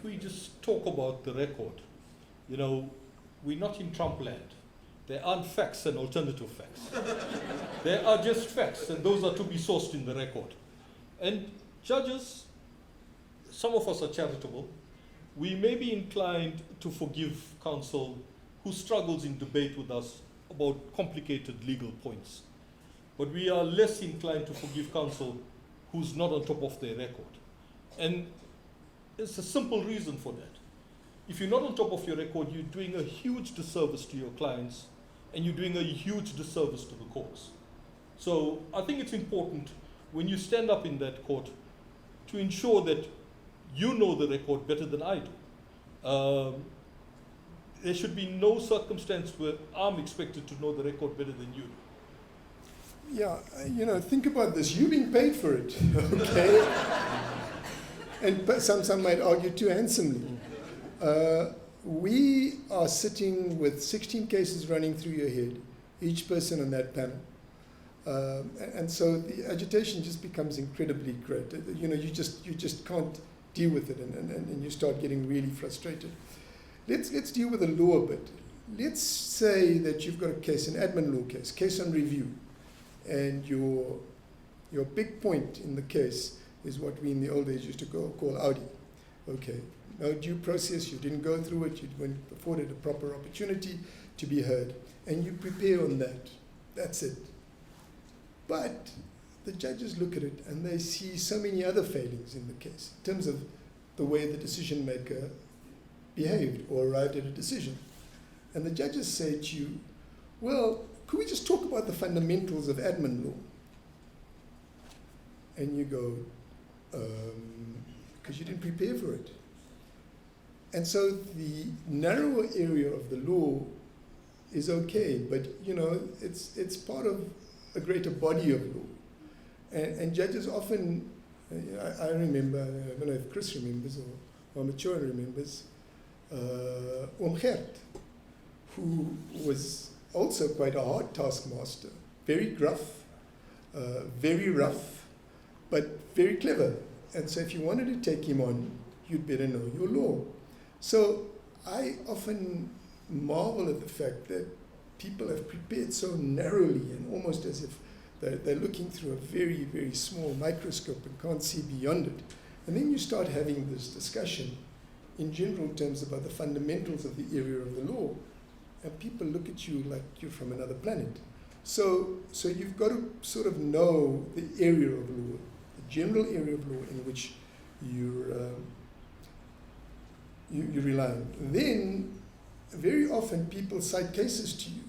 if we just talk about the record, you know, we're not in Trump land. There aren't facts and alternative facts. There are just facts, and those are to be sourced in the record. And judges, some of us are charitable. We may be inclined to forgive counsel who struggles in debate with us about complicated legal points. But we are less inclined to forgive counsel who's not on top of their record. And there's a simple reason for that. If you're not on top of your record, you're doing a huge disservice to your clients, and you're doing a huge disservice to the courts. So I think it's important when you stand up in that court to ensure that you know the record better than I do. There should be no circumstance where I'm expected to know the record better than you do. Yeah, you know, think about this. You're being paid for it, okay? And some might argue too handsomely. We are sitting with 16 cases running through your head, each person on that panel. And so the agitation just becomes incredibly great. You know, you just can't deal with it, and you start getting really frustrated. Let's deal with the law a bit. Let's say that you've got a case, an admin law case on review, and your big point in the case is what we in the old days used to call Audi. Okay, no due process, you didn't go through it, you weren't afforded a proper opportunity to be heard, and you prepare on that. That's it. But the judges look at it and they see so many other failings in the case in terms of the way the decision maker behaved or arrived at a decision. And the judges say to you, well, could we just talk about the fundamentals of admin law? And you go, because you didn't prepare for it. And so the narrower area of the law is okay, but you know, it's part of a greater body of law. And judges often, I remember, I don't know if Chris remembers or Mature remembers, Gert, who was also quite a hard taskmaster, very gruff, very rough, but very clever. And so if you wanted to take him on, you'd better know your law. So I often marvel at the fact that people have prepared so narrowly and almost as if they're looking through a very, very small microscope and can't see beyond it. And then you start having this discussion in general terms about the fundamentals of the area of the law, and people look at you like you're from another planet. So you've got to sort of know the area of law, the general area of law in which you rely on. Then, very often people cite cases to you,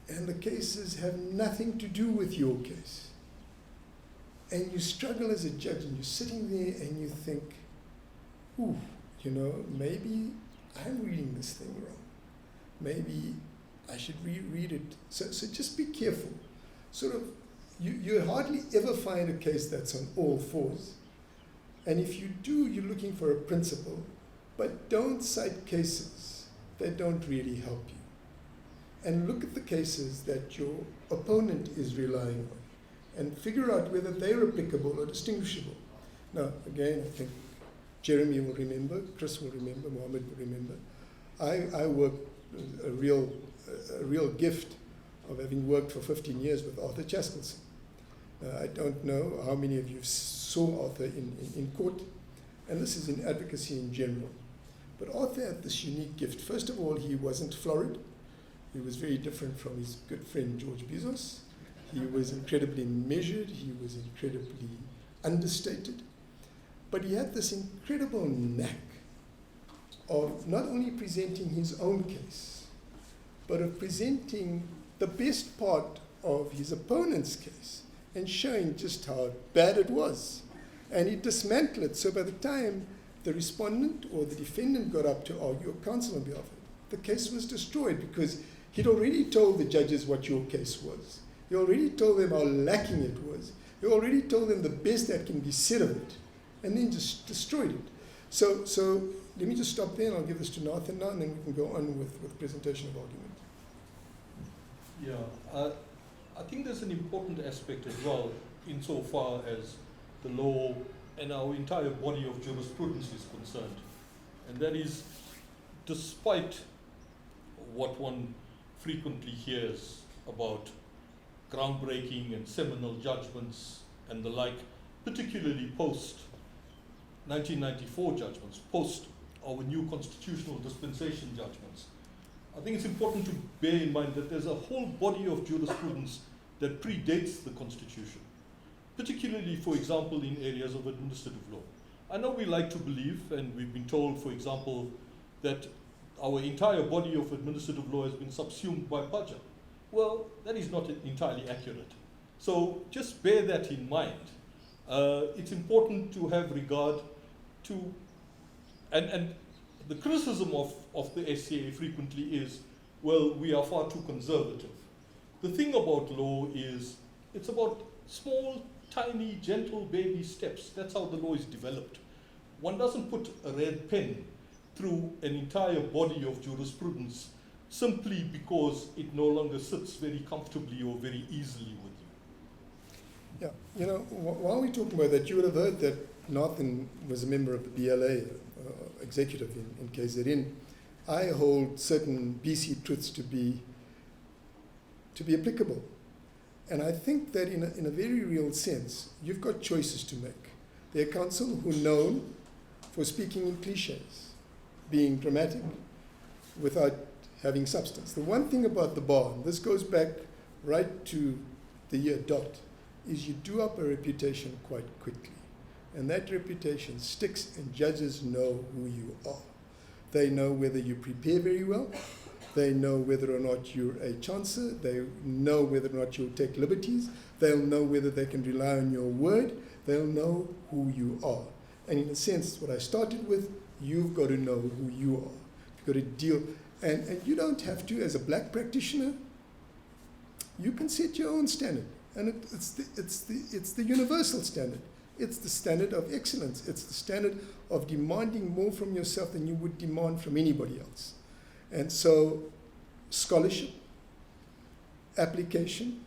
and the cases have nothing to do with your case. And you struggle as a judge, and you're sitting there and you think, ooh, you know, maybe I'm reading this thing wrong. Maybe I should reread it. So just be careful. Sort of, you hardly ever find a case that's on all fours. And if you do, you're looking for a principle. But don't cite cases that don't really help you. And look at the cases that your opponent is relying on and figure out whether they're applicable or distinguishable. Now, again, I think Jeremy will remember, Chris will remember, Mohammed will remember. I worked a real gift of having worked for 15 years with Arthur Chaskelson. I don't know how many of you saw Arthur in court, and this is in advocacy in general. But Arthur had this unique gift. First of all, he wasn't florid. He was very different from his good friend George Bezos. He was incredibly measured. He was incredibly understated. But he had this incredible knack of not only presenting his own case, but of presenting the best part of his opponent's case and showing just how bad it was. And he dismantled it. So by the time the respondent or the defendant got up to argue or counsel on behalf of it, the case was destroyed because he'd already told the judges what your case was. He already told them how lacking it was. He already told them the best that can be said of it, and then just destroyed it. So let me just stop there, and I'll give this to Nathan now, and then we can go on with presentation of argument. Yeah, I think there's an important aspect as well, insofar as the law and our entire body of jurisprudence is concerned. And that is, despite what one frequently hears about groundbreaking and seminal judgments and the like, particularly post 1994 judgments, post our new constitutional dispensation judgments, I think it's important to bear in mind that there's a whole body of jurisprudence that predates the Constitution, particularly, for example, in areas of administrative law. I know we like to believe, and we've been told, for example, that our entire body of administrative law has been subsumed by Paja. Well, that is not entirely accurate. So just bear that in mind. It's important to have regard to, and the criticism of the SCA frequently is, well, we are far too conservative. The thing about law is, it's about small, tiny, gentle baby steps. That's how the law is developed. One doesn't put a red pen through an entire body of jurisprudence simply because it no longer sits very comfortably or very easily with you. Yeah, you know, while we're talking about that, you would have heard that Nathan was a member of the BLA executive in KZN. I hold certain BC truths to be applicable. And I think that in a very real sense, you've got choices to make. There are counsel who are known for speaking in cliches, being dramatic without having substance. The one thing about the bar, and this goes back right to the year dot, is you do up a reputation quite quickly. And that reputation sticks, and judges know who you are. They know whether you prepare very well. They know whether or not you're a chancer. They know whether or not you'll take liberties. They'll know whether they can rely on your word. They'll know who you are. And in a sense, what I started with, you've got to know who you are. You've got to deal. And you don't have to, as a black practitioner, you can set your own standard. And it's the universal standard. It's the standard of excellence. It's the standard of demanding more from yourself than you would demand from anybody else. And so scholarship, application,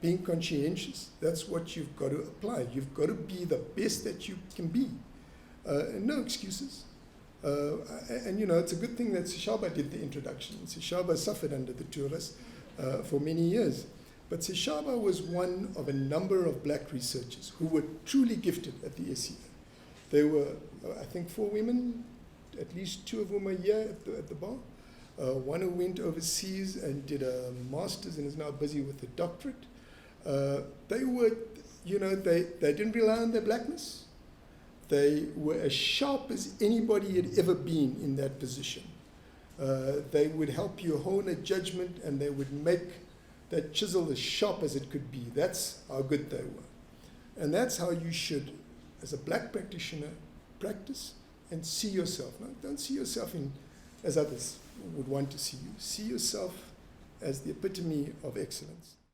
being conscientious, that's what you've got to apply. You've got to be the best that you can be. And no excuses. And you know, it's a good thing that Sishaba did the introduction. Sishaba suffered under the two of us for many years. But Sishaba was one of a number of black researchers who were truly gifted at the SCA. There were, I think, 4 women, at least 2 of whom are here at the bar. One who went overseas and did a master's and is now busy with a doctorate. They were, you know, they didn't rely on their blackness. They were as sharp as anybody had ever been in that position. They would help you hone a judgment, and they would make that chisel as sharp as it could be. That's how good they were. And that's how you should, as a black practitioner, practice and see yourself. Now, don't see yourself as others would want to see you. See yourself as the epitome of excellence.